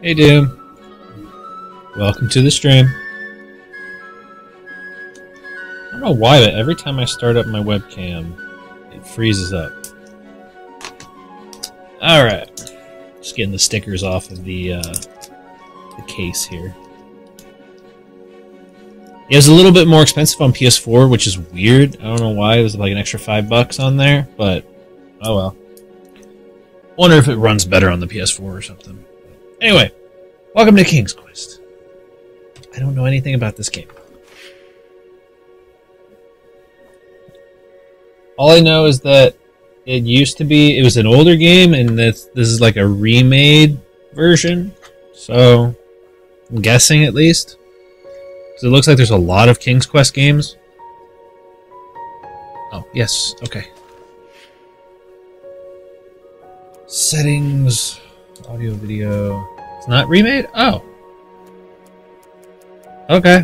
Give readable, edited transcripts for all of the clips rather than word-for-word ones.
Hey Doom, welcome to the stream. I don't know why, but every time I start up my webcam, it freezes up. Alright, just getting the stickers off of the case here. It was a little bit more expensive on PS4, which is weird. I don't know why, it was like an extra $5 on there, but oh well. Wonder if it runs better on the PS4 or something. Anyway, welcome to King's Quest. I don't know anything about this game. All I know is that it used to be, it was an older game, and this is like a remade version. So, I'm guessing at least. Because it looks like there's a lot of King's Quest games. Oh, yes, okay. Settings, audio, video. It's not remade? Oh. Okay.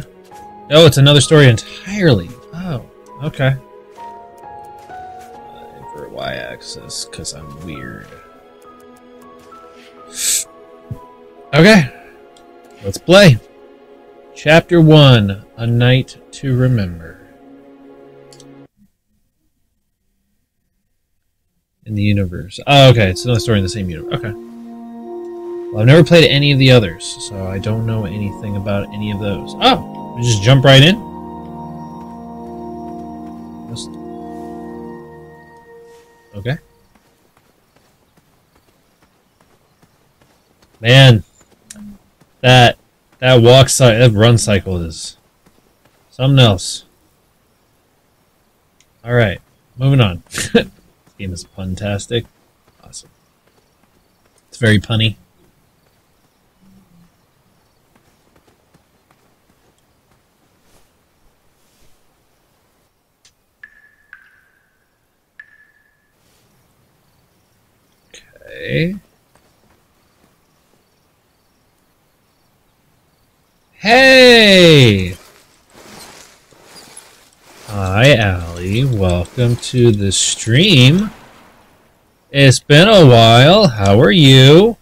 Oh, it's another story entirely. Oh, okay. For Y-axis, because I'm weird. Okay. Let's play. Chapter 1, A Night to Remember. In the universe. Oh, okay, it's another story in the same universe. Okay. Well, I've never played any of the others, so I don't know anything about any of those. Oh! We just jump right in? Okay. Man, that run cycle is something else. Alright, moving on. This game is puntastic. Awesome. It's very punny. Okay. Hey! Hi, Allie. Welcome to the stream. It's been a while. How are you?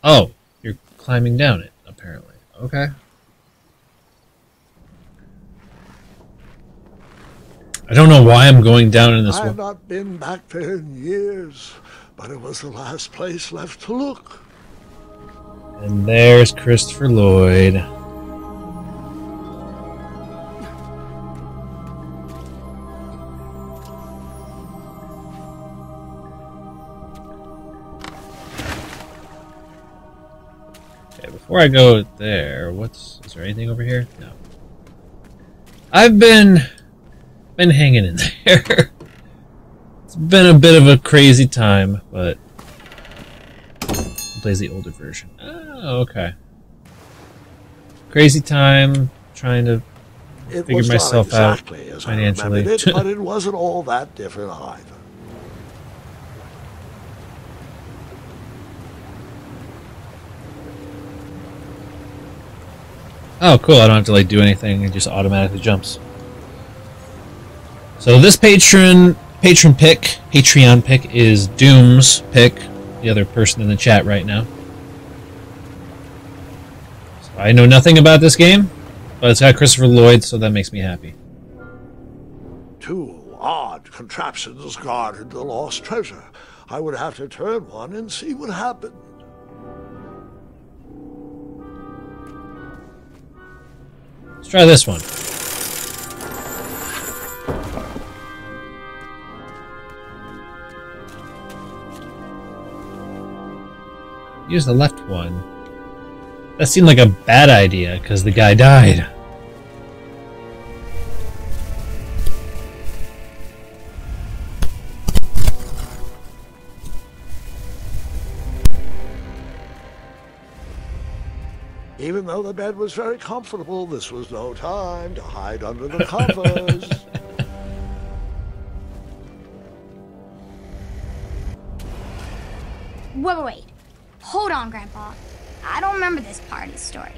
Oh, you're climbing down it, apparently. Okay. I don't know why I'm going down in this one. I've not been back there in years, but it was the last place left to look. And there's Christopher Lloyd. Okay, before I go there, is there anything over here? No. I've been hanging in there. It's been a bit of a crazy time, but plays the older version. Oh, okay. Crazy time, trying to figure myself out financially. But it wasn't all that different either. Oh, cool. I don't have to like do anything. It just automatically jumps. So this Patreon pick is Doom's pick, the other person in the chat right now. So I know nothing about this game, but it's got Christopher Lloyd, so that makes me happy. Two odd contraptions guarded the lost treasure. I would have to turn one and see what happened. Let's try this one. Use the left one. That seemed like a bad idea, because the guy died. Even though the bed was very comfortable, this was no time to hide under the covers. Wait. Hold on, Grandpa. I don't remember this part of the story.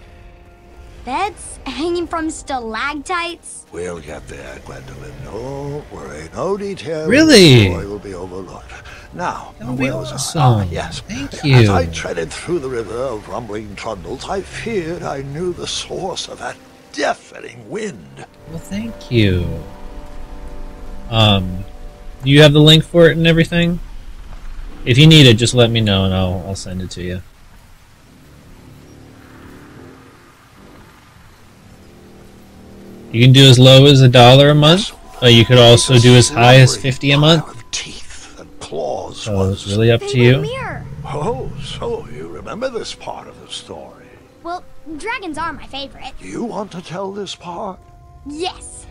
beds hanging from stalactites. We'll get there, Gwendolyn. Don't worry. No detail Really? of the story will be overlooked. Now, That would be where was I? awesome. Ah, yes. Thank As you. I treaded through the river of rumbling trundles, I feared I knew the source of that deafening wind. Well, thank you. Do you have the link for it and everything? If you need it, just let me know and I'll send it to you. You can do as low as $1 a month, but you could also do as high as 50 a month. Of teeth and claws So it's was. really up to Penguin you. mirror. Oh, so you remember this part of the story? Well, dragons are my favorite. You want to tell this part? Yes.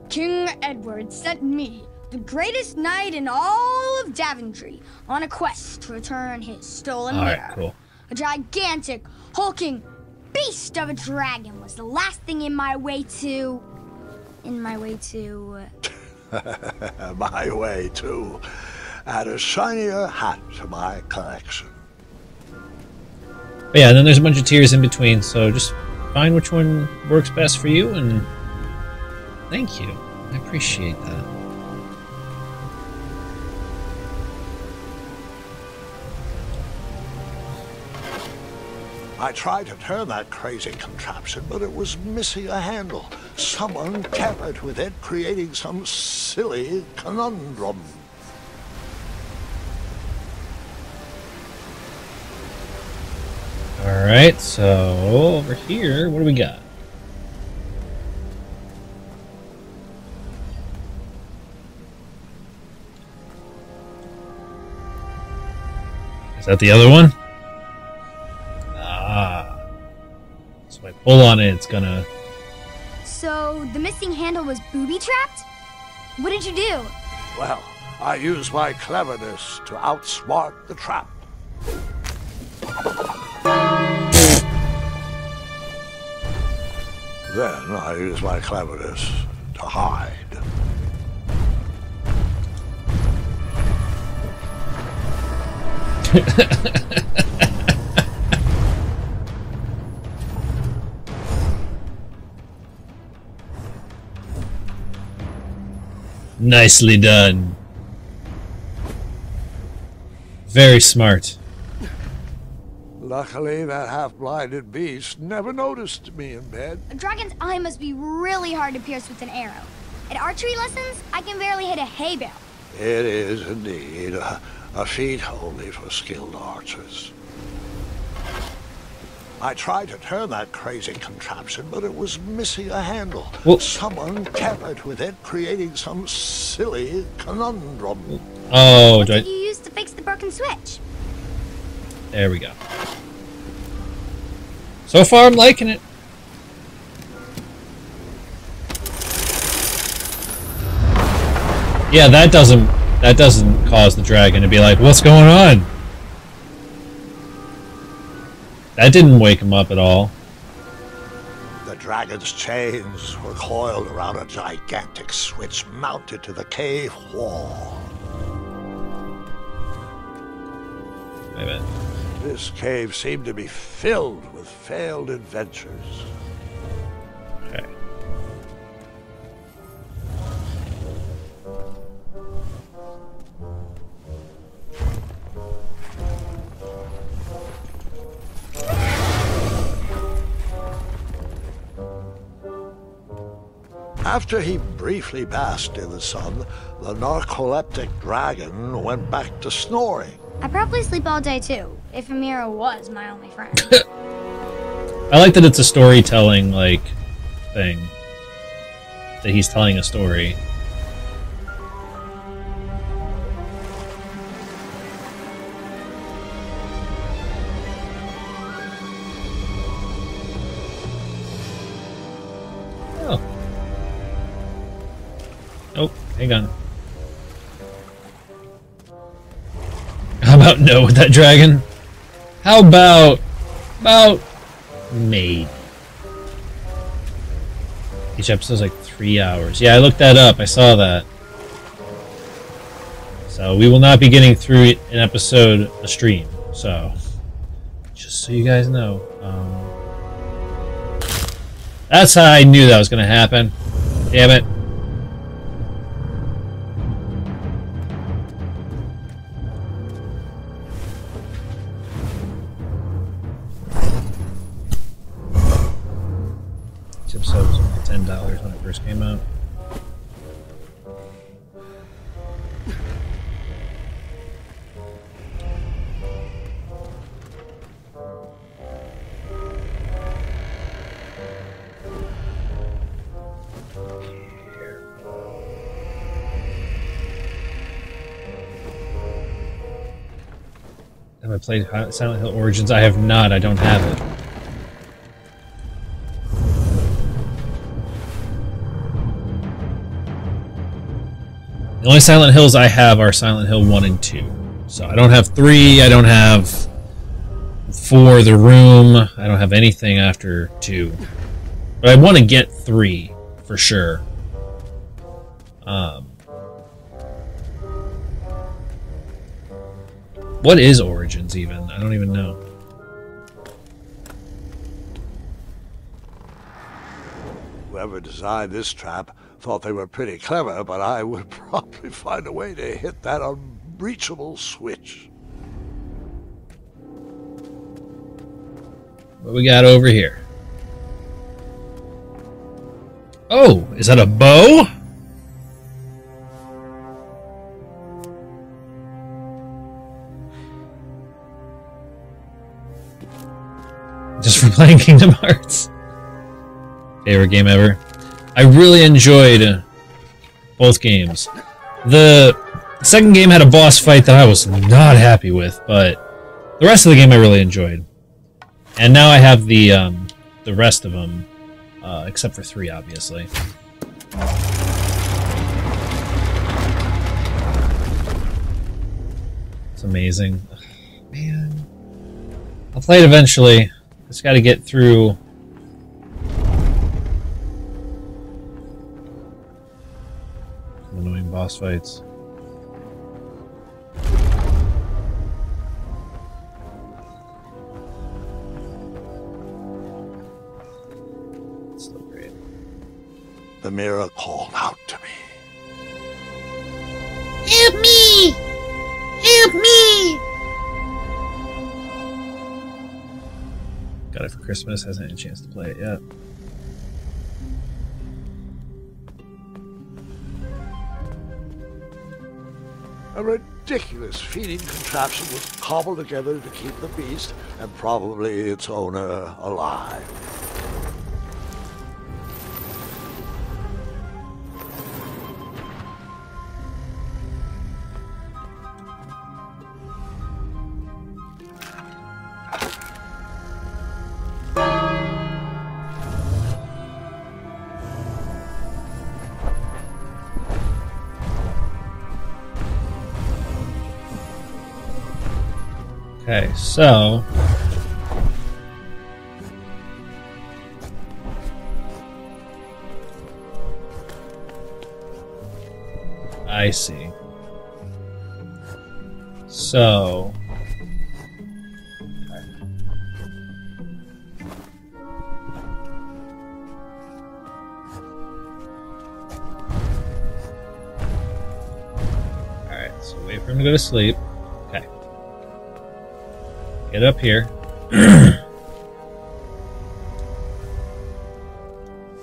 King Edward sent me, the greatest knight in all of Daventry, on a quest to return his stolen mirror. Alright, cool. A gigantic, hulking beast of a dragon was the last thing in my way to... My way, too. Add a shinier hat to my collection. But yeah, and then there's a bunch of tiers in between, so just find which one works best for you, and thank you. I appreciate that. I tried to turn that crazy contraption, but it was missing a handle. Someone tampered with it, creating some silly conundrum. Alright, so over here, what do we got? Is that the other one? Ah. So I pull on it, it's gonna... So, the missing handle was booby-trapped? What did you do? Well, I used my cleverness to outsmart the trap. Then I used my cleverness to hide. Nicely done. Very smart. Luckily, that half-blinded beast never noticed me in bed. A dragon's eye must be really hard to pierce with an arrow. At archery lessons, I can barely hit a hay bale. It is indeed a feat only for skilled archers. I tried to turn that crazy contraption, but it was missing a handle. Well- Someone tampered with it, creating some silly conundrum. Oh, What do I... did you use to fix the broken switch? There we go. So far, I'm liking it. Yeah, that doesn't cause the dragon to be like, what's going on? That didn't wake him up at all. The dragon's chains were coiled around a gigantic switch mounted to the cave wall. Wait a minute. This cave seemed to be filled with failed adventures. Okay. After he briefly basked in the sun, the narcoleptic dragon went back to snoring. I probably sleep all day too, if Amira was my only friend. I like that it's a storytelling, like, thing. That he's telling a story. Oh. Oh, hang on. How about no with that dragon? How about maybe? Each episode's like 3 hours. Yeah, I looked that up. I saw that. So we will not be getting through an episode a stream. So just so you guys know. That's how I knew that was going to happen. Damn it. This episode was only $10 when it first came out. Have I played Silent Hill Origins? I have not. I don't have it. The only Silent Hills I have are Silent Hill 1 and 2. So I don't have 3, I don't have 4, The Room, I don't have anything after 2. But I want to get 3, for sure. What is Origins, even? I don't even know. Whoever designed this trap thought they were pretty clever, but I would probably find a way to hit that unreachable switch. What we got over here? Oh, is that a bow? Just for playing Kingdom Hearts. Favorite game ever. I really enjoyed both games. The second game had a boss fight that I was not happy with, but the rest of the game I really enjoyed. And now I have the rest of them, except for 3, obviously. It's amazing. Ugh, man. I'll play it eventually. Just gotta get through some annoying boss fights. It's still great. The mirror called out to me. Help me! Help me! Got it for Christmas, hasn't had a chance to play it yet. A ridiculous feeding contraption was cobbled together to keep the beast and probably its owner alive. Okay, so I see. So alright, so wait for him to go to sleep. Okay. Get up here.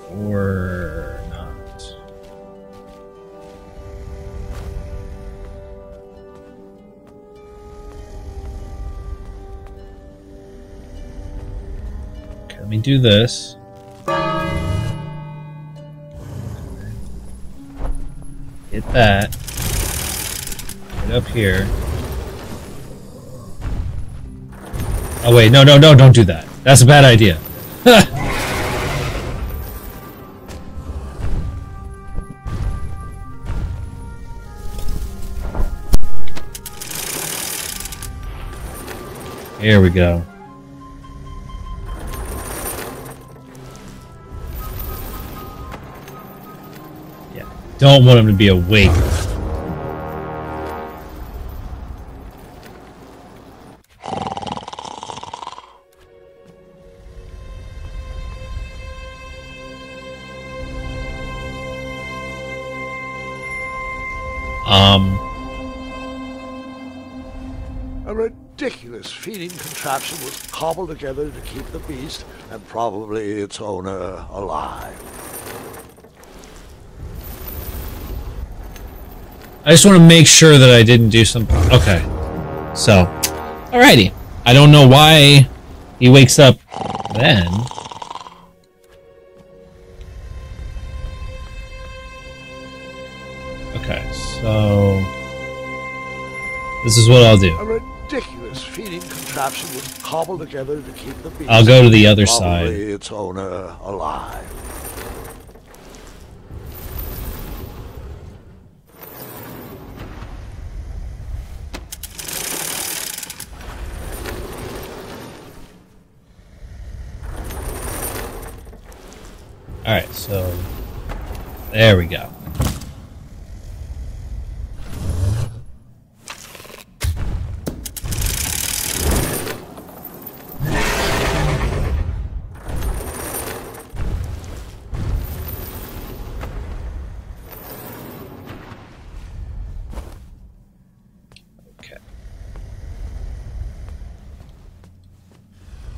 Or not. Okay, let me do this. Get that. Get up here. Oh wait, no, don't do that. That's a bad idea. Here we go. Yeah, don't want him to be awake. A ridiculous feeding contraption was cobbled together to keep the beast and probably its owner alive. I just want to make sure that I didn't do something. Okay. So, alrighty. I don't know why he wakes up then. Okay, so this is what I'll do. A ridiculous feeding contraption was cobbled together to keep the beast. I'll go to the other probably side. its owner alive. Alright, so there we go. Okay.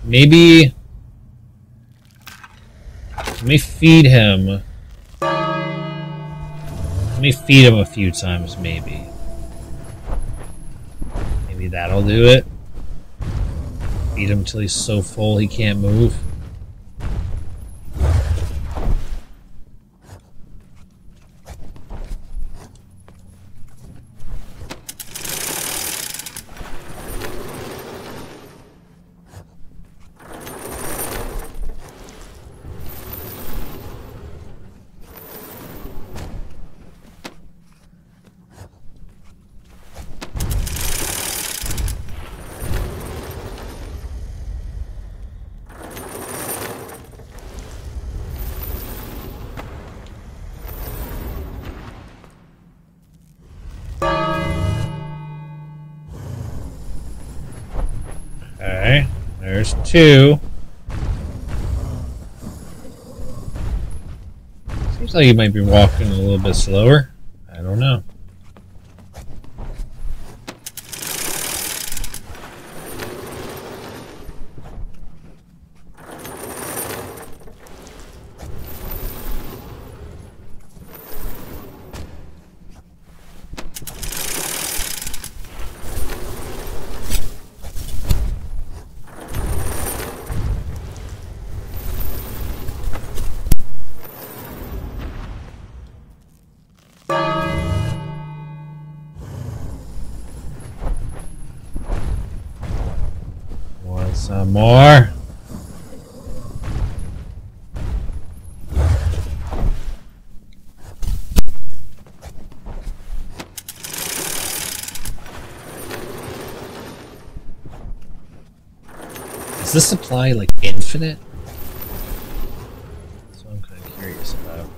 Maybe let me feed him. Let me feed him a few times, maybe. Maybe that'll do it. Feed him till he's so full he can't move. Okay, there's two. Seems like he might be walking a little bit slower. I don't know. Want some more? Is this supply like infinite? That's what I'm kind of curious about.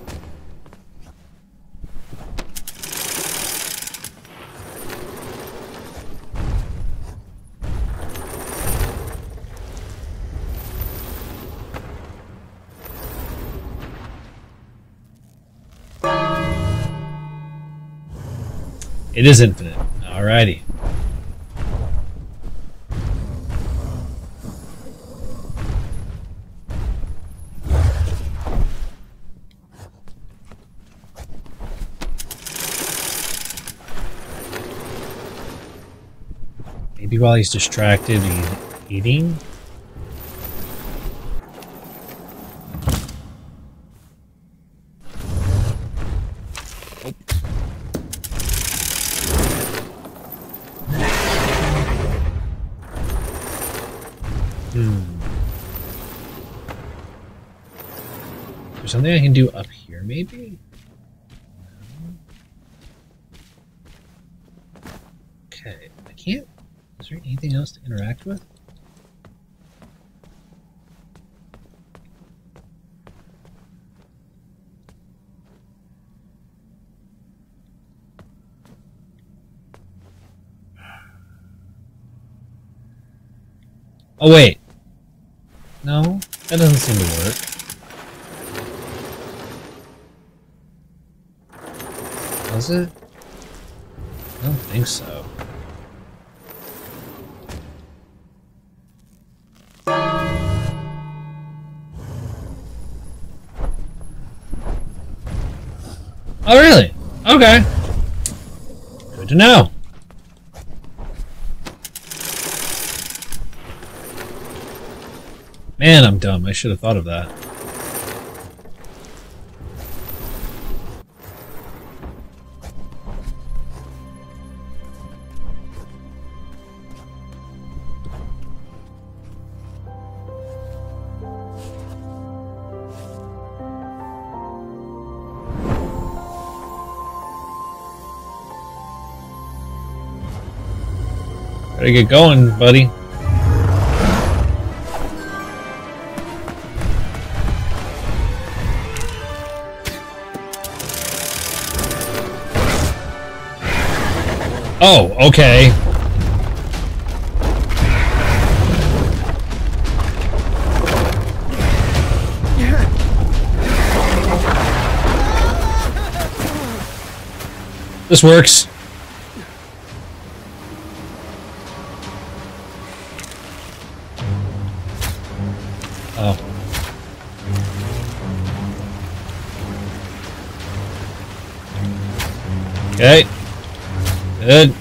It is infinite. Alrighty. Maybe while he's distracted, he's eating. There's something I can do up here, maybe? Okay, I can't. Is there anything else to interact with? Oh, wait. No, that doesn't seem to work. Does it? I don't think so. Oh, really? Okay. Good to know. Man, I'm dumb. I should have thought of that. Gotta get going, buddy. Oh, okay. This works. Oh. Okay. Good.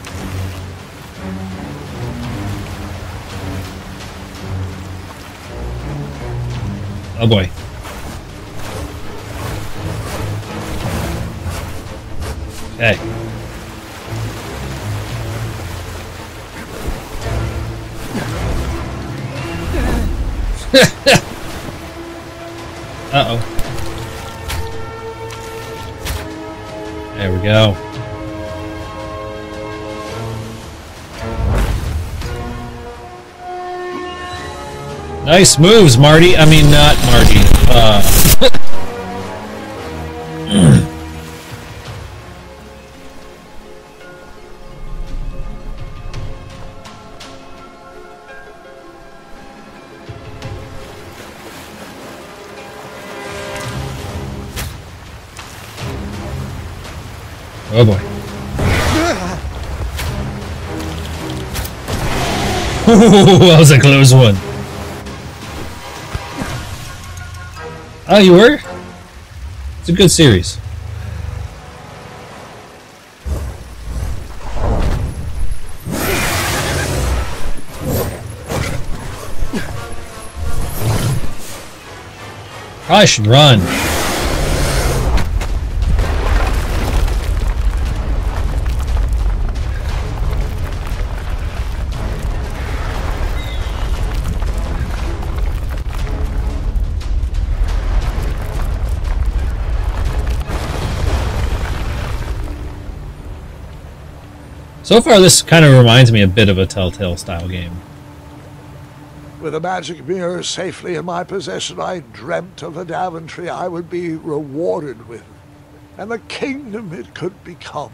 Oh boy. Okay. Uh-oh. There we go. Nice moves, Marty. I mean, not Marty. Oh boy. Ooh, that was a close one. Oh, you were? It's a good series. Probably should run. So far, this kind of reminds me a bit of a Telltale style game. With a magic mirror safely in my possession, I dreamt of the Daventry I would be rewarded with, and the kingdom it could become.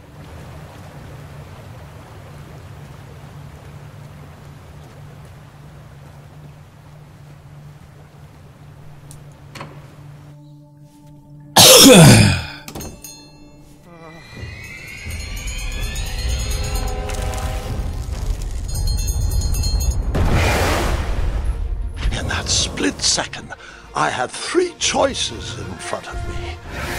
Split second, I had three choices in front of me.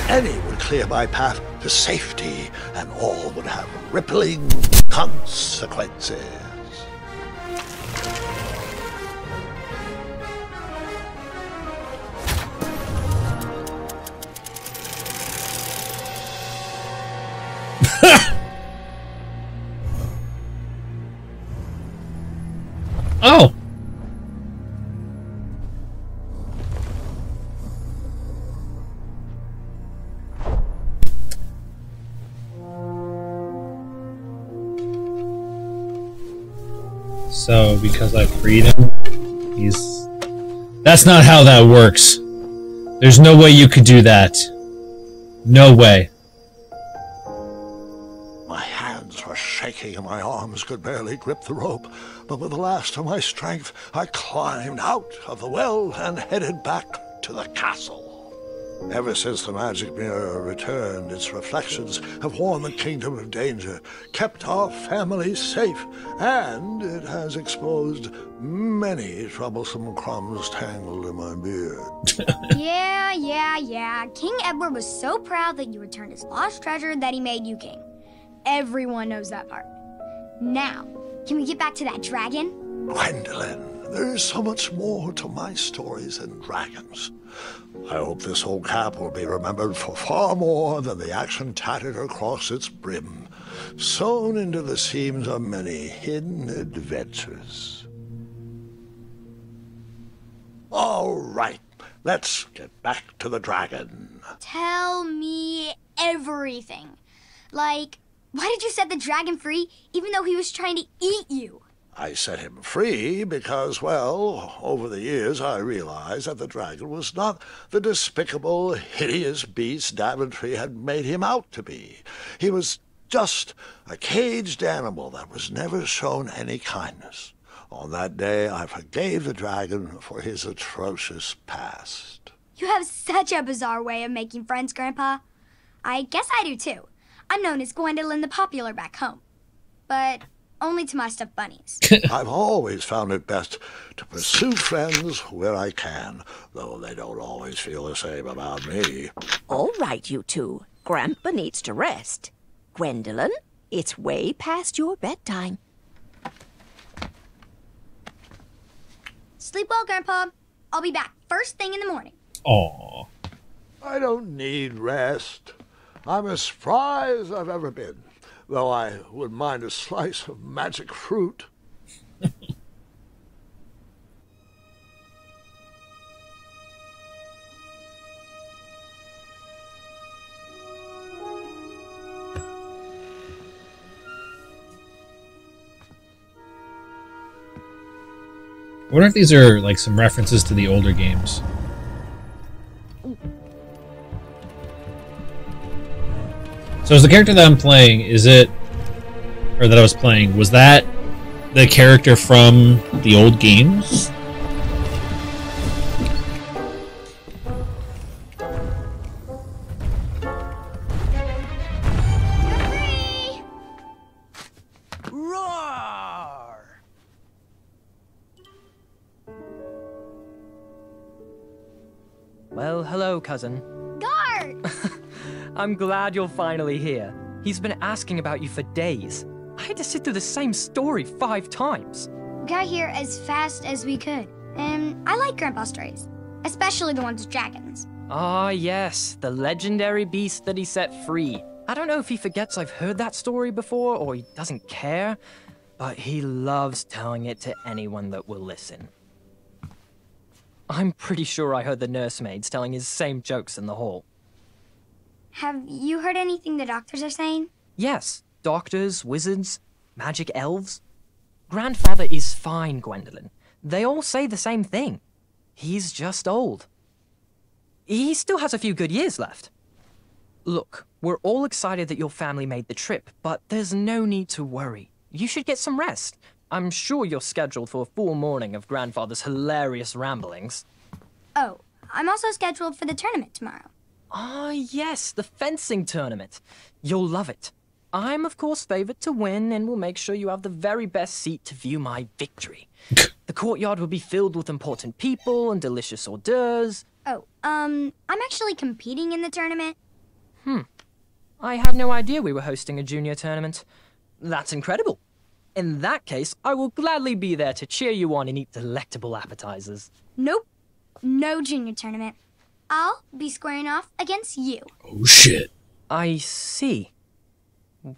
Any would clear my path to safety, and all would have rippling consequences. Oh! So, because I freed him, he's... That's not how that works. There's no way you could do that. No way. My hands were shaking and my arms could barely grip the rope, but with the last of my strength, I climbed out of the well and headed back to the castle. Ever since the magic mirror returned, its reflections have warned the kingdom of danger, kept our family safe, and it has exposed many troublesome crumbs tangled in my beard. Yeah. King Edward was so proud that you returned his lost treasure that he made you king. Everyone knows that part. Now, can we get back to that dragon? Gwendolyn, there is so much more to my stories than dragons. I hope this old cap will be remembered for far more than the action tattered across its brim, sewn into the seams of many hidden adventures. All right, let's get back to the dragon. Tell me everything. Like, why did you set the dragon free even though he was trying to eat you? I set him free because, well, over the years I realized that the dragon was not the despicable, hideous beast Daventry had made him out to be. He was just a caged animal that was never shown any kindness. On that day, I forgave the dragon for his atrocious past. You have such a bizarre way of making friends, Grandpa. I guess I do too. I'm known as Gwendolyn the Popular back home. But only to my stuffed bunnies. I've always found it best to pursue friends where I can, though they don't always feel the same about me. All right, you two. Grandpa needs to rest. Gwendolyn, it's way past your bedtime. Sleep well, Grandpa. I'll be back first thing in the morning. Aww. I don't need rest. I'm as spry as I've ever been, though I wouldn't mind a slice of magic fruit. I wonder if these are like some references to the older games. So is the character that I'm playing, or that I was playing, was that the character from the old games? Roar! Well, hello, cousin. Guard! I'm glad you're finally here. He's been asking about you for days. I had to sit through the same story 5 times. We got here as fast as we could. And I like Grandpa's stories, especially the ones with dragons. Ah, yes, the legendary beast that he set free. I don't know if he forgets I've heard that story before or he doesn't care, but he loves telling it to anyone that will listen. I'm pretty sure I heard the nursemaids telling his same jokes in the hall. Have you heard anything the doctors are saying? Yes, doctors, wizards, magic elves. Grandfather is fine, Gwendolyn. They all say the same thing. He's just old. He still has a few good years left. Look, we're all excited that your family made the trip, but there's no need to worry. You should get some rest. I'm sure you're scheduled for a full morning of Grandfather's hilarious ramblings. Oh, I'm also scheduled for the tournament tomorrow. Ah, yes, the fencing tournament. You'll love it. I'm, of course, favored to win and will make sure you have the very best seat to view my victory. The courtyard will be filled with important people and delicious hors d'oeuvres. Oh, I'm actually competing in the tournament. I had no idea we were hosting a junior tournament. That's incredible. In that case, I will gladly be there to cheer you on and eat delectable appetizers. Nope, no junior tournament. I'll be squaring off against you. Oh shit. I see.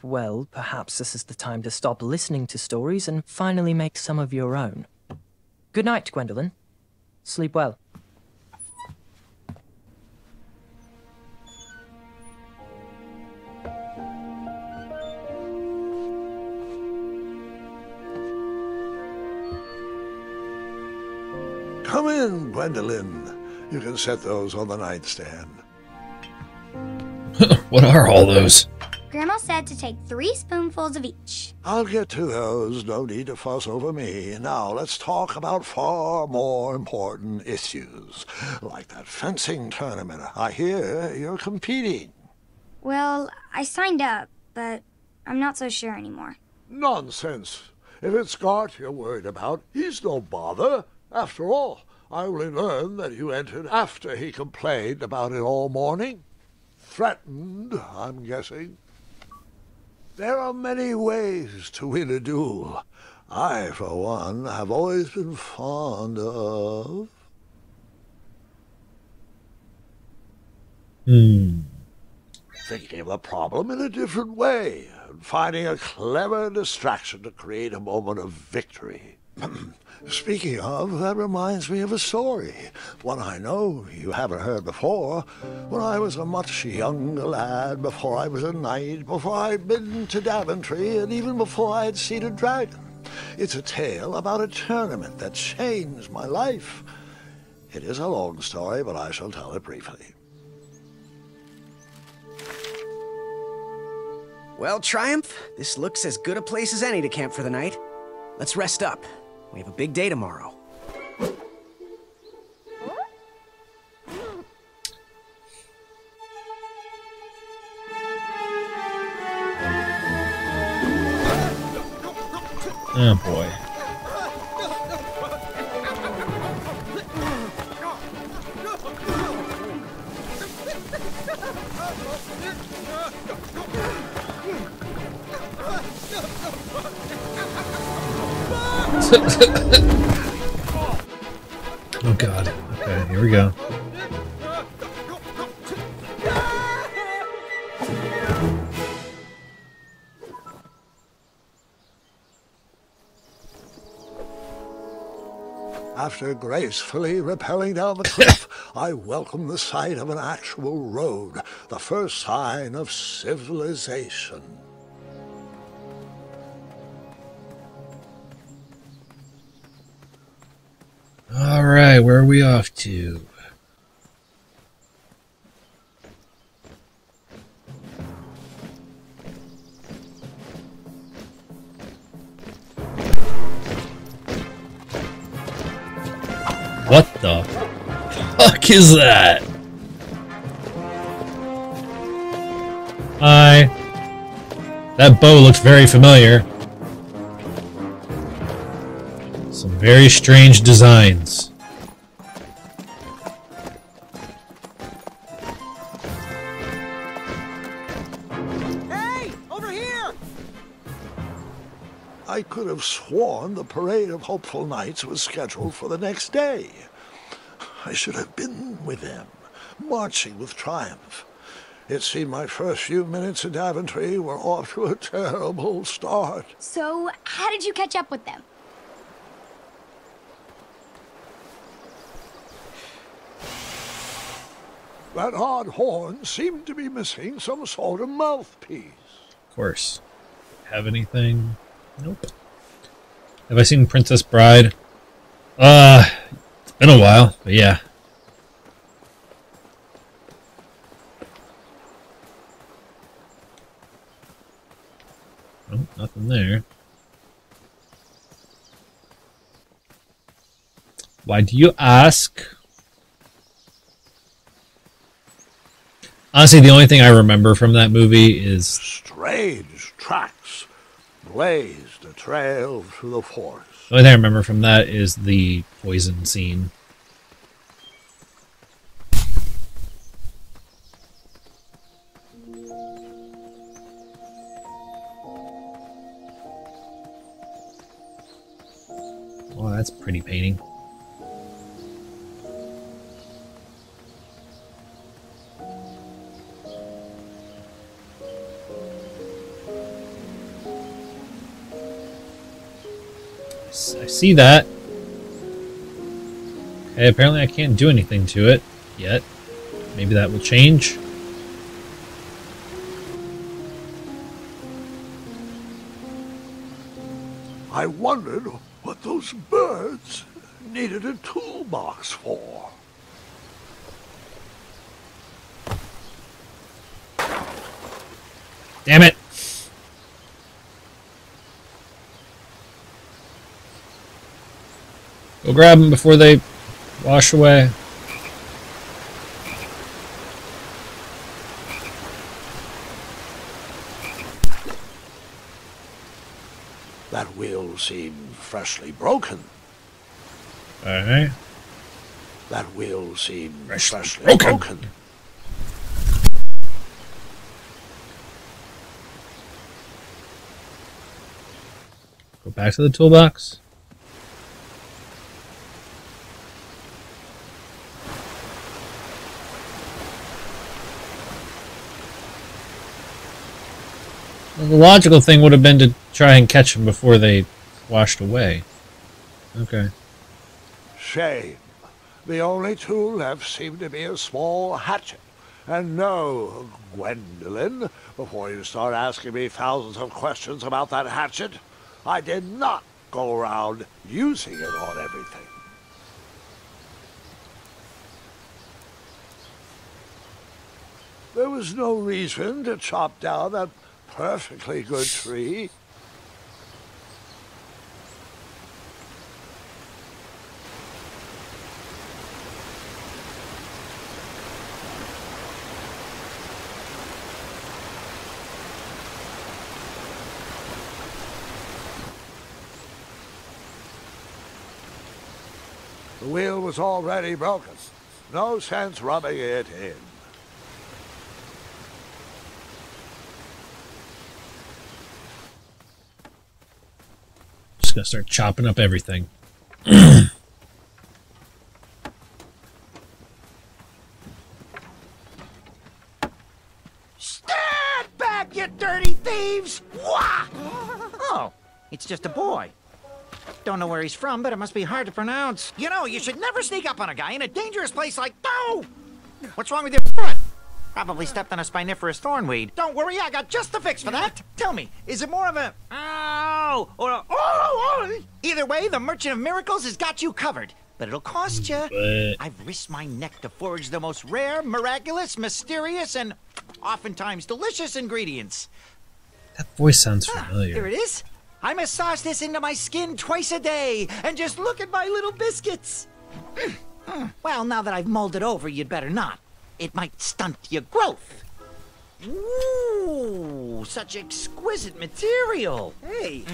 Well, perhaps this is the time to stop listening to stories and finally make some of your own. Good night, Gwendolyn. Sleep well. Come in, Gwendolyn. You can set those on the nightstand. What are all those? Grandma said to take 3 spoonfuls of each. I'll get to those. No need to fuss over me. Now let's talk about far more important issues, like that fencing tournament. I hear you're competing. Well, I signed up, but I'm not so sure anymore. Nonsense. If it's Scott you're worried about, he's no bother. After all, I only learned that you entered after he complained about it all morning. Threatened, I'm guessing. There are many ways to win a duel. I, for one, have always been fond of... thinking of the problem in a different way, and finding a clever distraction to create a moment of victory. Speaking of, that reminds me of a story, one I know you haven't heard before. When I was a much younger lad, before I was a knight, before I'd been to Daventry, and even before I'd seen a dragon. It's a tale about a tournament that changed my life. It is a long story, but I shall tell it briefly. Well, Triumph, this looks as good a place as any to camp for the night. Let's rest up. We have a big day tomorrow. Oh boy. Oh god. Okay, here we go. After gracefully rappelling down the cliff, I welcomed the sight of an actual road, the first sign of civilization. Alright, where are we off to? What the fuck is that? Hi. That bow looks very familiar. Some very strange designs. Hey! Over here! I could have sworn the Parade of Hopeful Knights was scheduled for the next day. I should have been with them, marching with Triumph. It seemed my first few minutes in Daventry were off to a terrible start. So, how did you catch up with them? That odd horn seemed to be missing some sort of mouthpiece. Of course. Have anything? Nope. Have I seen Princess Bride? It's been a while, but yeah. Nope, nothing there. Why do you ask? Honestly, the only thing I remember from that movie is... Strange tracks blazed a trail through the forest. The only thing I remember from that is the poison scene. Oh, that's a pretty painting. I see that. Okay, apparently I can't do anything to it yet. Maybe that will change. I wondered what those birds needed a toolbox for. Damn it! Go grab them before they wash away. That wheel seemed freshly broken. Alright. That wheel seemed freshly broken. broken. Go back to the toolbox. Well, the logical thing would have been to try and catch them before they washed away. Okay. Shame. The only tool left seemed to be a small hatchet. And no, Gwendolyn, before you start asking me thousands of questions about that hatchet, I did not go around using it on everything. There was no reason to chop down that perfectly good tree. The wheel was already broken. No sense rubbing it in. Just gonna start chopping up everything. Stand back, you dirty thieves! Wah! Oh, it's just a boy. Don't know where he's from, but it must be hard to pronounce. You know, you should never sneak up on a guy in a dangerous place like... No! What's wrong with your foot? Probably stepped on a spiniferous thornweed. Don't worry, I got just the fix for that. Tell me, is it more of a... Ow! Or a... Oh! Either way, the Merchant of Miracles has got you covered. But it'll cost you. I've risked my neck to forage the most rare, miraculous, mysterious, and oftentimes delicious ingredients. That voice sounds familiar. Here it is. I massage this into my skin twice a day, and just look at my little biscuits. Well, now that I've molded over, you'd better not. It might stunt your growth. Ooh, such exquisite material. Hey.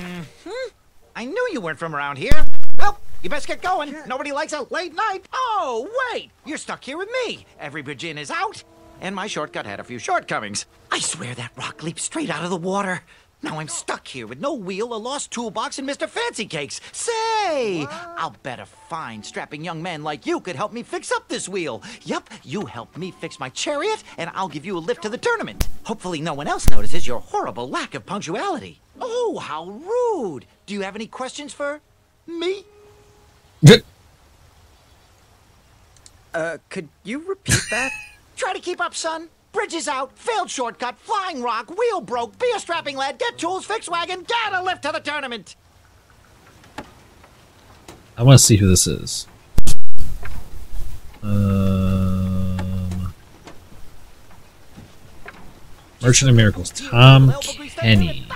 I knew you weren't from around here. Well, you best get going. Nobody likes a late night. Oh, wait. You're stuck here with me. Every Virgin is out, and my shortcut had a few shortcomings. I swear that rock leaped straight out of the water. Now I'm stuck here with no wheel, a lost toolbox, and Mr. Fancy Cakes. Say, I'll bet a fine, strapping young man like you could help me fix up this wheel. Yup, you help me fix my chariot, and I'll give you a lift to the tournament. Hopefully no one else notices your horrible lack of punctuality. Oh, how rude. Do you have any questions for me? Could you repeat that? Try to keep up, son. Bridge is out, failed shortcut, flying rock, wheel broke, be a strapping lad, get tools, fix wagon, get a lift to the tournament. I want to see who this is. Merchant of Miracles, Tom Kenny.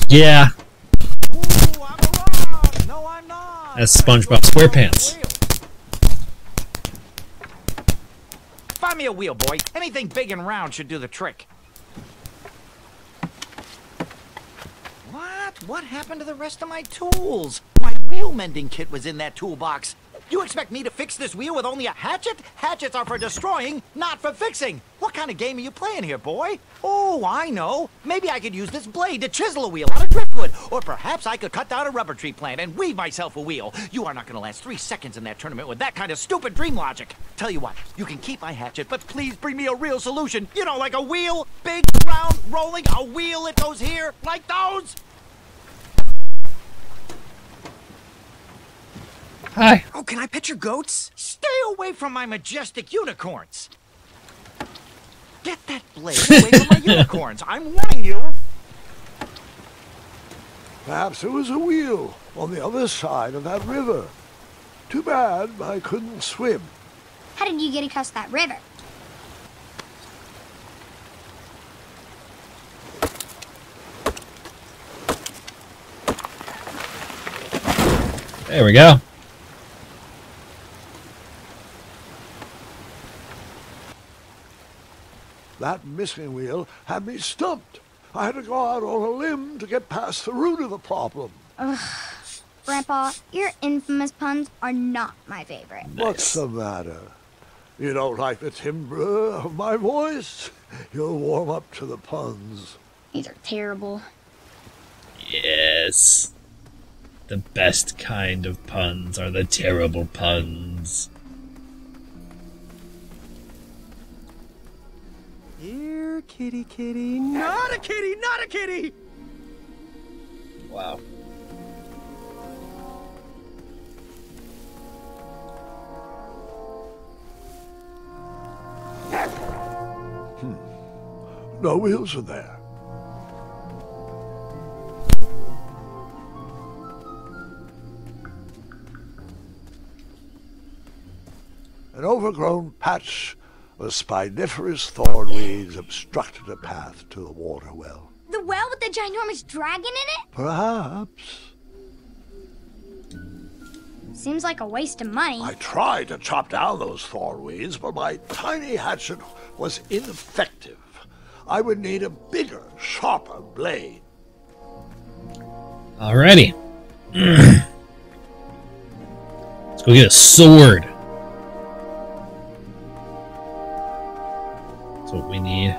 Yeah. That's SpongeBob SquarePants. Find me a wheel, boy. Anything big and round should do the trick. What happened to the rest of my tools? My wheel mending kit was in that toolbox. You expect me to fix this wheel with only a hatchet? Hatchets are for destroying, not for fixing. What kind of game are you playing here, boy? Oh, I know. Maybe I could use this blade to chisel a wheel out of driftwood. Or perhaps I could cut down a rubber tree plant and weave myself a wheel. You are not going to last 3 seconds in that tournament with that kind of stupid dream logic. Tell you what, you can keep my hatchet, but please bring me a real solution. You know, like a wheel, big, round, rolling, a wheel that goes here, like those. Hi. Oh, can I pet your goats? Stay away from my majestic unicorns. Get that blade away from my unicorns. I'm warning you. Perhaps there was a wheel on the other side of that river. Too bad I couldn't swim. How did you get across that river? There we go. That missing wheel had me stumped. I had to go out on a limb to get past the root of the problem. Ugh. Grandpa, your infamous puns are not my favorite. What's the matter? You don't like the timbre of my voice? You'll warm up to the puns. These are terrible. Yes. The best kind of puns are the terrible puns. Here, kitty, kitty. Not a kitty, not a kitty! Wow. No wheels in there. An overgrown patch of spiniferous thornweeds obstructed a path to the water well. The well with the ginormous dragon in it? Perhaps. Seems like a waste of money. I tried to chop down those thornweeds, but my tiny hatchet was ineffective. I would need a bigger, sharper blade. Alrighty. Let's go get a sword. That's what we need.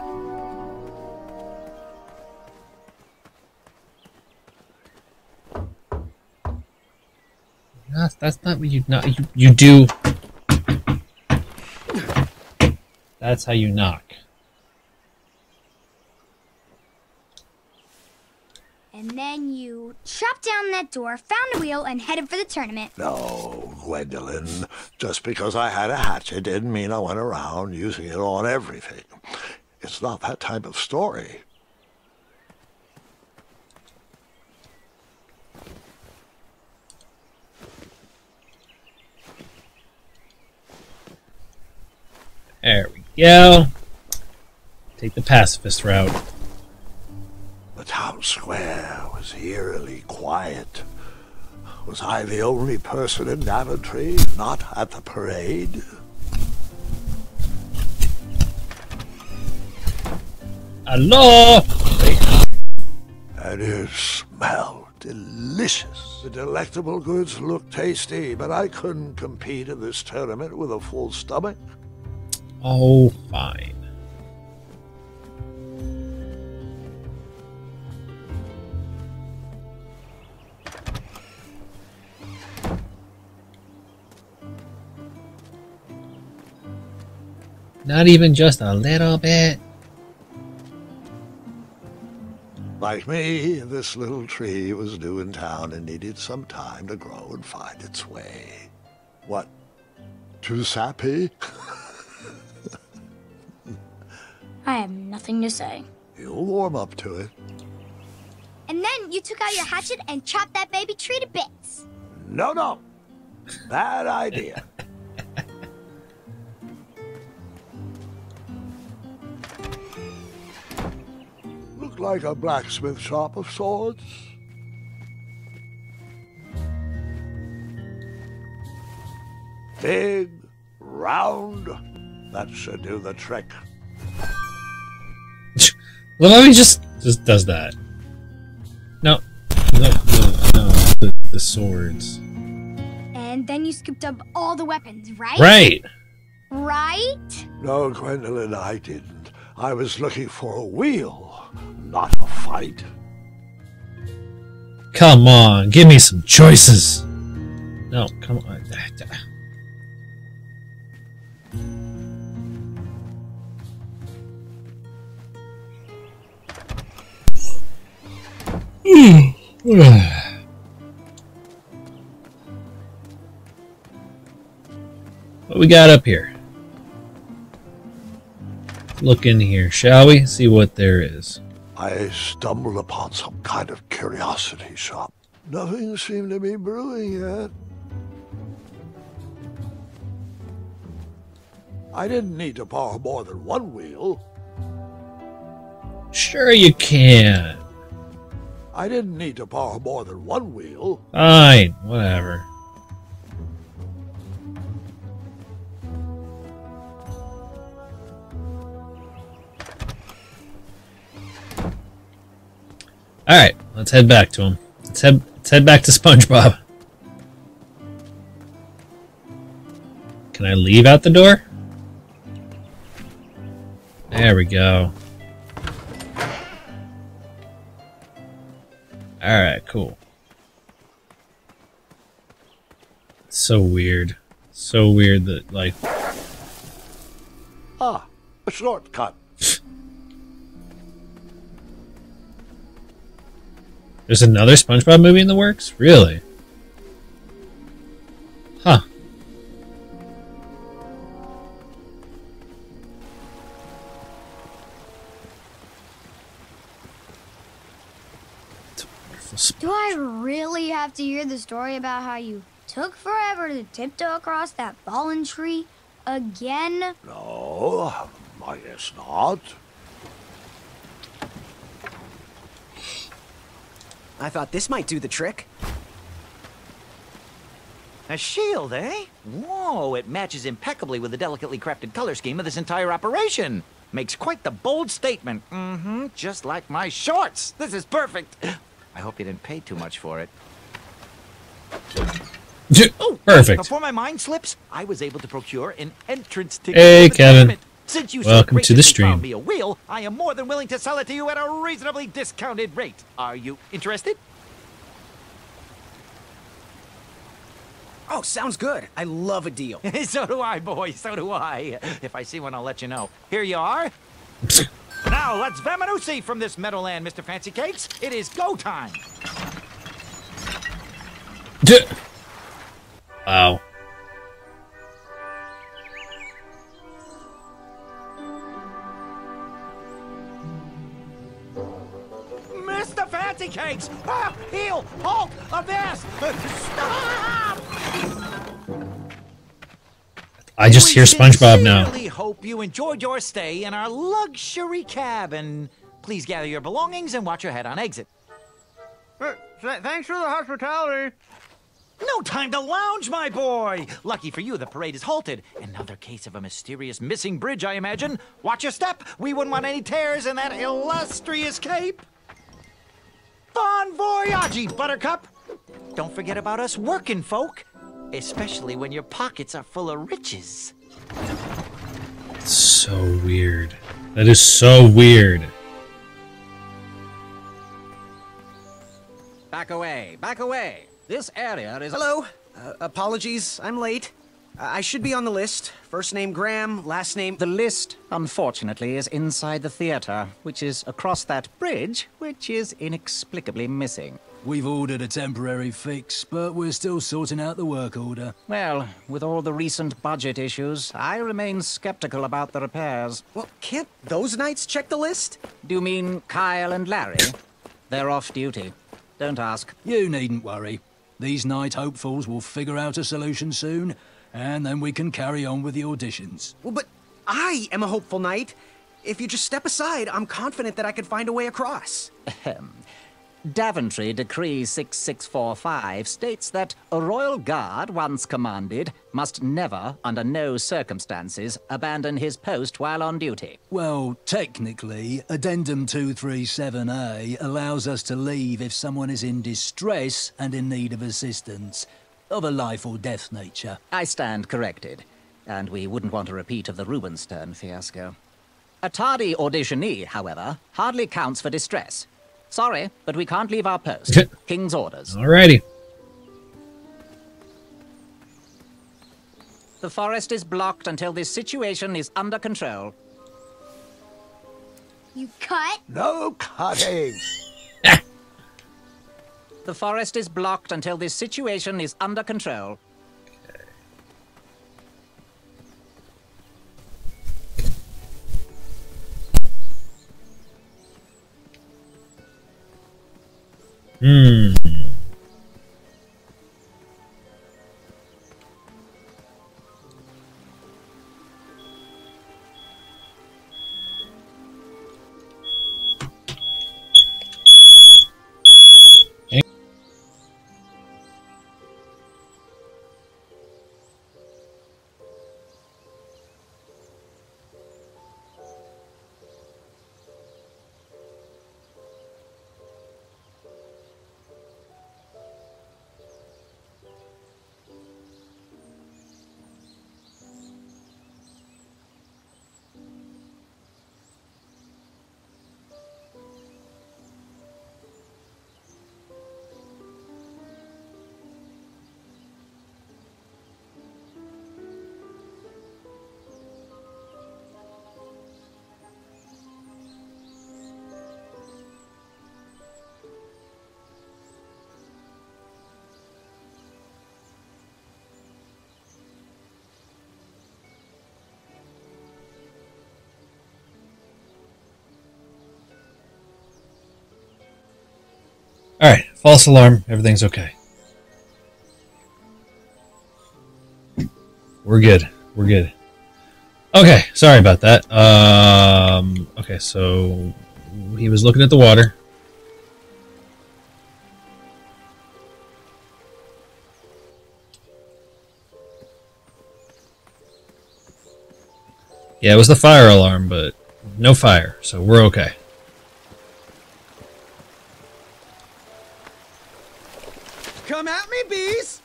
That's not what you do. That's how you knock. And then you chopped down that door, found a wheel, and headed for the tournament. No, Gwendolyn. Just because I had a hatchet didn't mean I went around using it on everything. It's not that type of story. There we go. Take the pacifist route. The town square was eerily quiet. Was I the only person in Daventry not at the parade? Hello! And it smelled delicious. The delectable goods looked tasty, but I couldn't compete in this tournament with a full stomach. Oh, fine. Not even just a little bit. Like me, this little tree was new in town and needed some time to grow and find its way. What? Too sappy? I have nothing to say. You'll warm up to it. And then you took out your hatchet and chopped that baby tree to bits. No, no. Bad idea. Looked like a blacksmith shop of sorts. Big, round. That should do the trick. Well, he just does that. No. The swords. And then you scooped up all the weapons, right? Right. Right? No, Gwendolyn, I didn't. I was looking for a wheel, not a fight. Come on, give me some choices. No, come on. What we got up here? Look in here, shall we? See what there is. I stumbled upon some kind of curiosity shop. Nothing seemed to be brewing yet. I didn't need to borrow more than one wheel. Sure you can. I didn't need to borrow more than one wheel. Fine, whatever. Alright, let's head back to him. Let's head back to SpongeBob. Can I leave out the door? There we go. Alright, cool. So weird. So weird that, like... Ah, a shortcut. There's another SpongeBob movie in the works? Really? Huh. Do I really have to hear the story about how you took forever to tiptoe across that fallen tree again? No, I guess not. I thought this might do the trick. A shield, eh? Whoa, it matches impeccably with the delicately crafted color scheme of this entire operation. Makes quite the bold statement. Mm-hmm, just like my shorts. This is perfect. I hope you didn't pay too much for it. Oh, perfect. Before my mind slips, I was able to procure an entrance ticket. Hey, for the Kevin. tournament. Since you Welcome to the graciously stream. found me a wheel, I am more than willing to sell it to you at a reasonably discounted rate. Are you interested? Oh, sounds good. I love a deal. So do I, boy. So do I. If I see one, I'll let you know. Here you are. Now, let's Vamanusi from this Meadowland, Mr. Fancy Cakes. It is go time. Wow. Mr. Fancy Cakes! Ah, heel! Halt! Avast! Stop! I just hear SpongeBob now. We sincerely hope you enjoyed your stay in our luxury cabin. Please gather your belongings and watch your head on exit. Thanks for the hospitality. No time to lounge, my boy! Lucky for you, the parade is halted. Another case of a mysterious missing bridge, I imagine. Watch your step. We wouldn't want any tears in that illustrious cape. Bon voyage, Buttercup! Don't forget about us working folk, especially when your pockets are full of riches. So weird. That is so weird. Back away, back away. This area is... Hello. Apologies, I'm late. I should be on the list. First name Graham, last name... The list, unfortunately, is inside the theater, which is across that bridge, which is inexplicably missing. We've ordered a temporary fix, but we're still sorting out the work order. Well, with all the recent budget issues, I remain skeptical about the repairs. Well, can't those knights check the list? Do you mean Kyle and Larry? They're off duty. Don't ask. You needn't worry. These night hopefuls will figure out a solution soon, and then we can carry on with the auditions. Well, but I am a hopeful knight. If you just step aside, I'm confident that I could find a way across. Daventry Decree 6645 states that a royal guard, once commanded, must never, under no circumstances, abandon his post while on duty. Well, technically, Addendum 237A allows us to leave if someone is in distress and in need of assistance, of a life or death nature. I stand corrected, and we wouldn't want a repeat of the Rubenstern fiasco. A tardy auditionee, however, hardly counts for distress. Sorry, but we can't leave our post. King's orders. Alrighty. The forest is blocked until this situation is under control. You cut? No cutting. The forest is blocked until this situation is under control. Alright, false alarm. Everything's okay. We're good. We're good. Okay, sorry about that. Okay, so he was looking at the water. Yeah, it was the fire alarm, but no fire, so we're okay. Come at me, bees!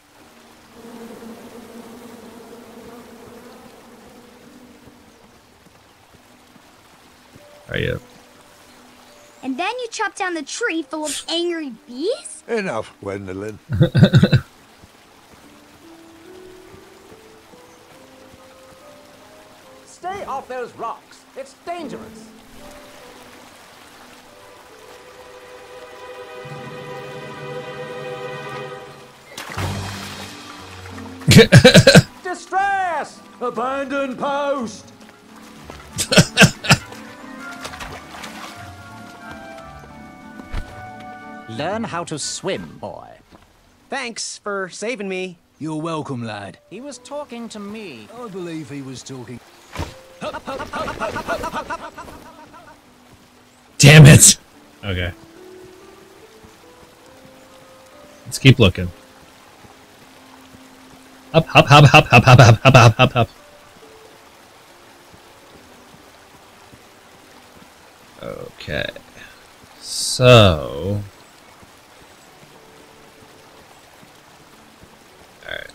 Are you? And then you chop down the tree full of angry bees? Enough, Gwendolyn. Stay off those rocks. It's dangerous. Distress! Abandon post! Learn how to swim, boy. Thanks for saving me. You're welcome, lad. He was talking to me. I believe he was talking. Damn it! Okay. Let's keep looking. Up, hop, hop, hop, hop, hop, hop, hop, hop, hop, hop. Okay. So... Alright.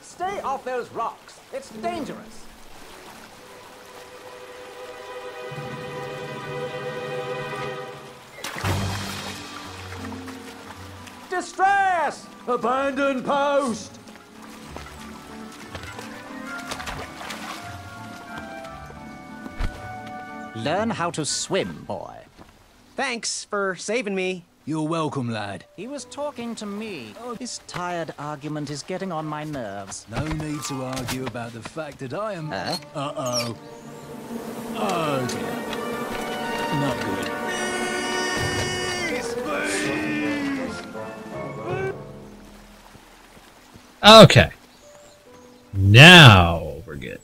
Stay off those rocks. It's dangerous. Distress! Abandon post! Learn how to swim, boy. Thanks for saving me. You're welcome, lad. He was talking to me. Oh, this tired argument is getting on my nerves. No need to argue about the fact that I am... Uh-oh. Oh, dear. Not good. Okay. Now we're good.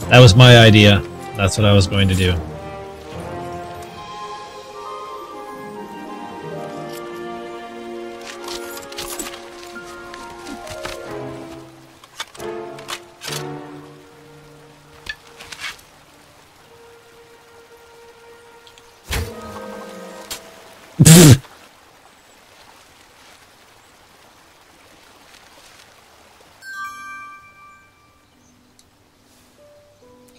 That was my idea. That's what I was going to do.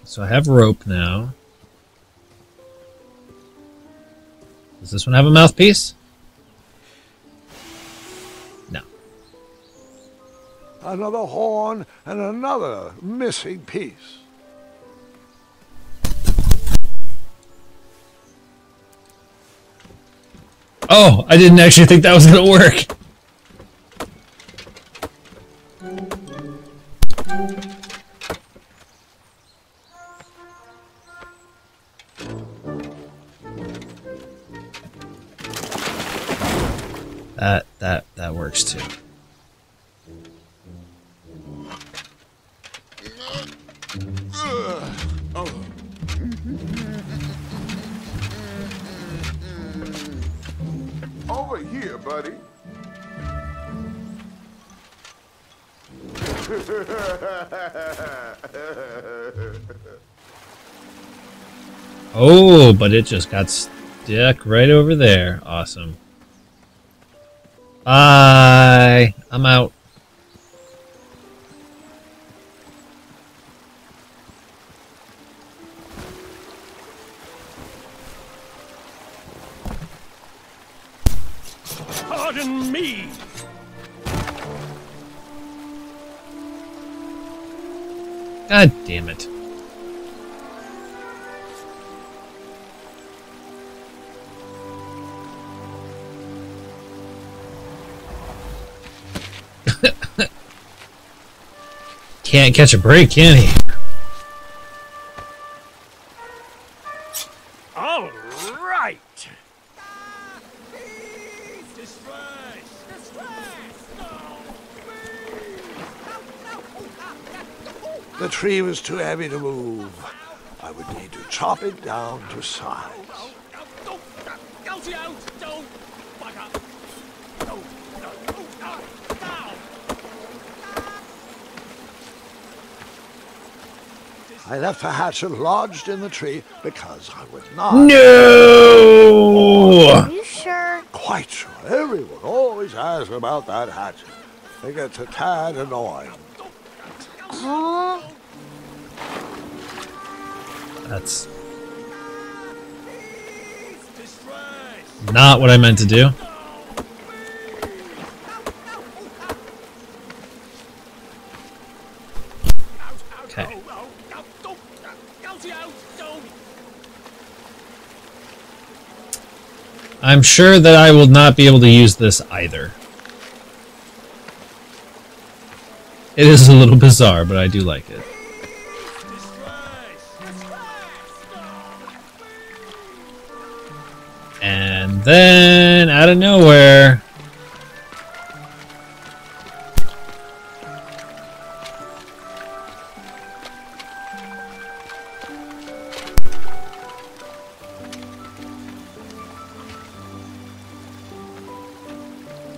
So I have rope now. Does this one have a mouthpiece? No. Another horn and another missing piece. Oh, I didn't actually think that was going to work. That works too. Over here, buddy. Oh, but it just got stuck right over there. Awesome. Bye. I'm out. Pardon me. God damn it. Can't catch a break, can he? All right. The tree was too heavy to move. I would need to chop it down to size. I left the hatchet lodged in the tree because I would not. No! Are you sure? Quite sure. Everyone always asks about that hatchet. It gets a tad annoying. Oh. That's not what I meant to do. Okay. I'm sure that I will not be able to use this either. It is a little bizarre, but I do like it. And then, out of nowhere...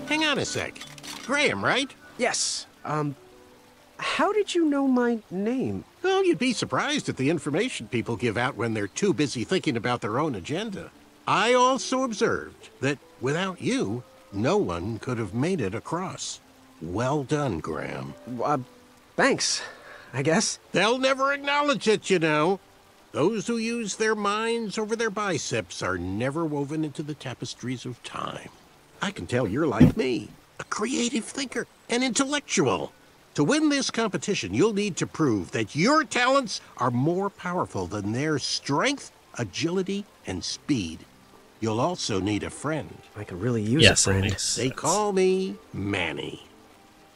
Hang on a sec. Graham, right? Yes. How did you know my name? Oh, you'd be surprised at the information people give out when they're too busy thinking about their own agenda. I also observed that without you, no one could have made it across. Well done, Graham. Thanks, I guess. They'll never acknowledge it, you know. Those who use their minds over their biceps are never woven into the tapestries of time. I can tell you're like me, a creative thinker, an intellectual. To win this competition, you'll need to prove that your talents are more powerful than their strength, agility, and speed. You'll also need a friend. I could really use a friend. They call me Manny.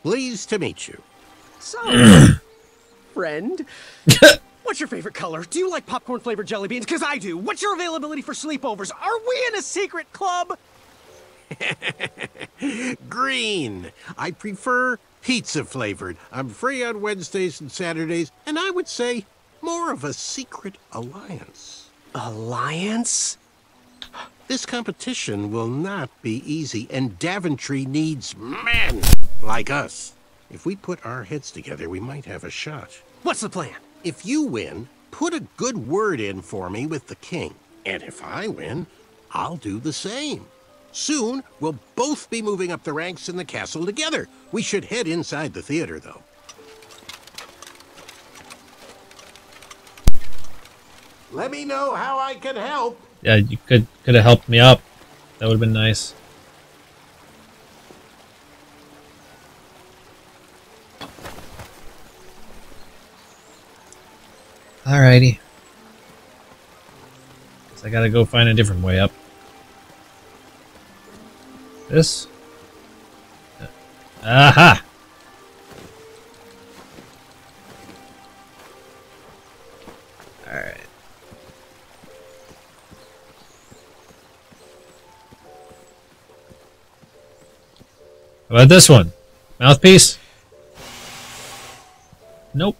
Pleased to meet you. So, friend, what's your favorite color? Do you like popcorn-flavored jelly beans? Because I do. What's your availability for sleepovers? Are we in a secret club? Green. I prefer pizza-flavored. I'm free on Wednesdays and Saturdays, and I would say more of a secret alliance. Alliance? This competition will not be easy, and Daventry needs men like us. If we put our heads together, we might have a shot. What's the plan? If you win, put a good word in for me with the king. And if I win, I'll do the same. Soon, we'll both be moving up the ranks in the castle together. We should head inside the theater, though. Let me know how I can help. Yeah, you could have helped me up. That would have been nice. Alrighty. Guess I gotta go find a different way up. This? Aha! Alright. How about this one? Mouthpiece? Nope.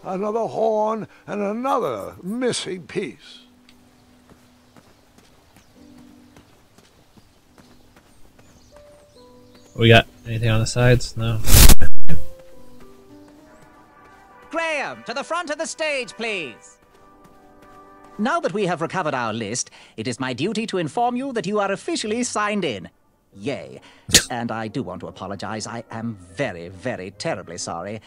Another horn and another missing piece. We got anything on the sides? No. Graham, to the front of the stage, please. Now that we have recovered our list, it is my duty to inform you that you are officially signed in. Yay. And I do want to apologize. I am very, very terribly sorry.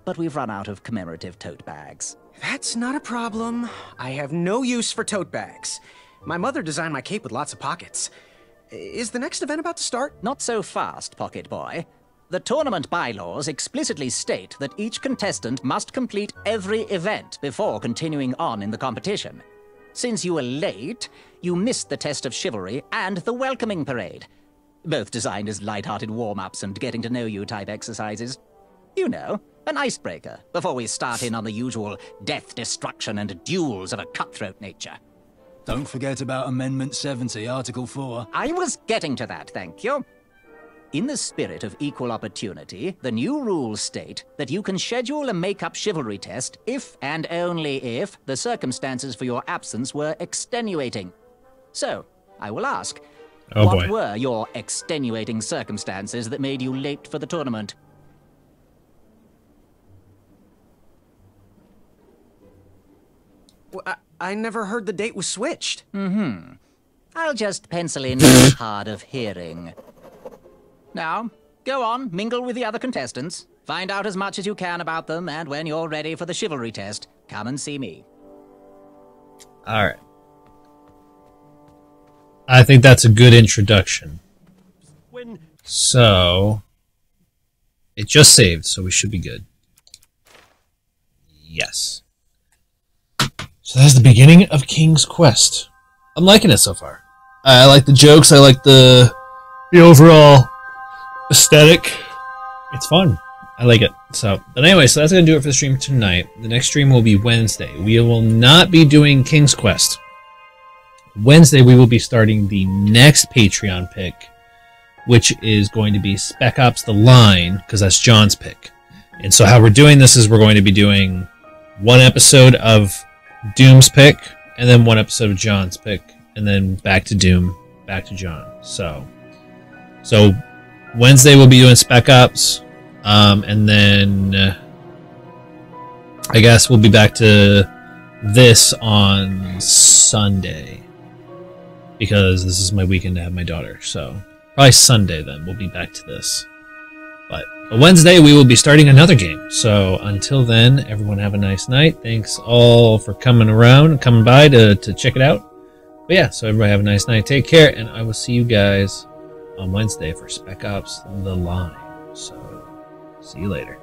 But we've run out of commemorative tote bags. That's not a problem. I have no use for tote bags. My mother designed my cape with lots of pockets. Is the next event about to start? Not so fast, Pocket Boy. The tournament bylaws explicitly state that each contestant must complete every event before continuing on in the competition. Since you were late, you missed the test of chivalry and the welcoming parade. both designed as light-hearted warm-ups and getting-to-know-you type exercises. You know, an icebreaker before we start in on the usual death, destruction, and duels of a cutthroat nature. Don't forget about Amendment 70, Article 4. I was getting to that, thank you. In the spirit of equal opportunity, the new rules state that you can schedule a make-up chivalry test if and only if the circumstances for your absence were extenuating. So, I will ask, what were your extenuating circumstances that made you late for the tournament? Well, I never heard the date was switched. I'll just pencil in hard of hearing. Now, go on, mingle with the other contestants. Find out as much as you can about them, and when you're ready for the chivalry test, come and see me. Alright. I think that's a good introduction. So, it just saved, so we should be good. Yes. So that's the beginning of King's Quest. I'm liking it so far. I like the jokes, I like the overall aesthetic. It's fun. I like it. So, but anyway, so that's going to do it for the stream tonight. The next stream will be Wednesday. We will not be doing King's Quest. Wednesday, we will be starting the next Patreon pick, which is going to be Spec Ops The Line, because that's John's pick. And so how we're doing this is we're going to be doing one episode of Doom's pick, and then one episode of John's pick, and then back to Doom, back to John. So Wednesday we'll be doing Spec Ops, and then I guess we'll be back to this on Sunday, because this is my weekend to have my daughter. So probably Sunday then we'll be back to this. But Wednesday we will be starting another game. So until then, everyone have a nice night. Thanks all for coming around and coming by to check it out. But yeah, so everybody have a nice night. Take care, and I will see you guys on Wednesday for Spec Ops The Line. So see you later.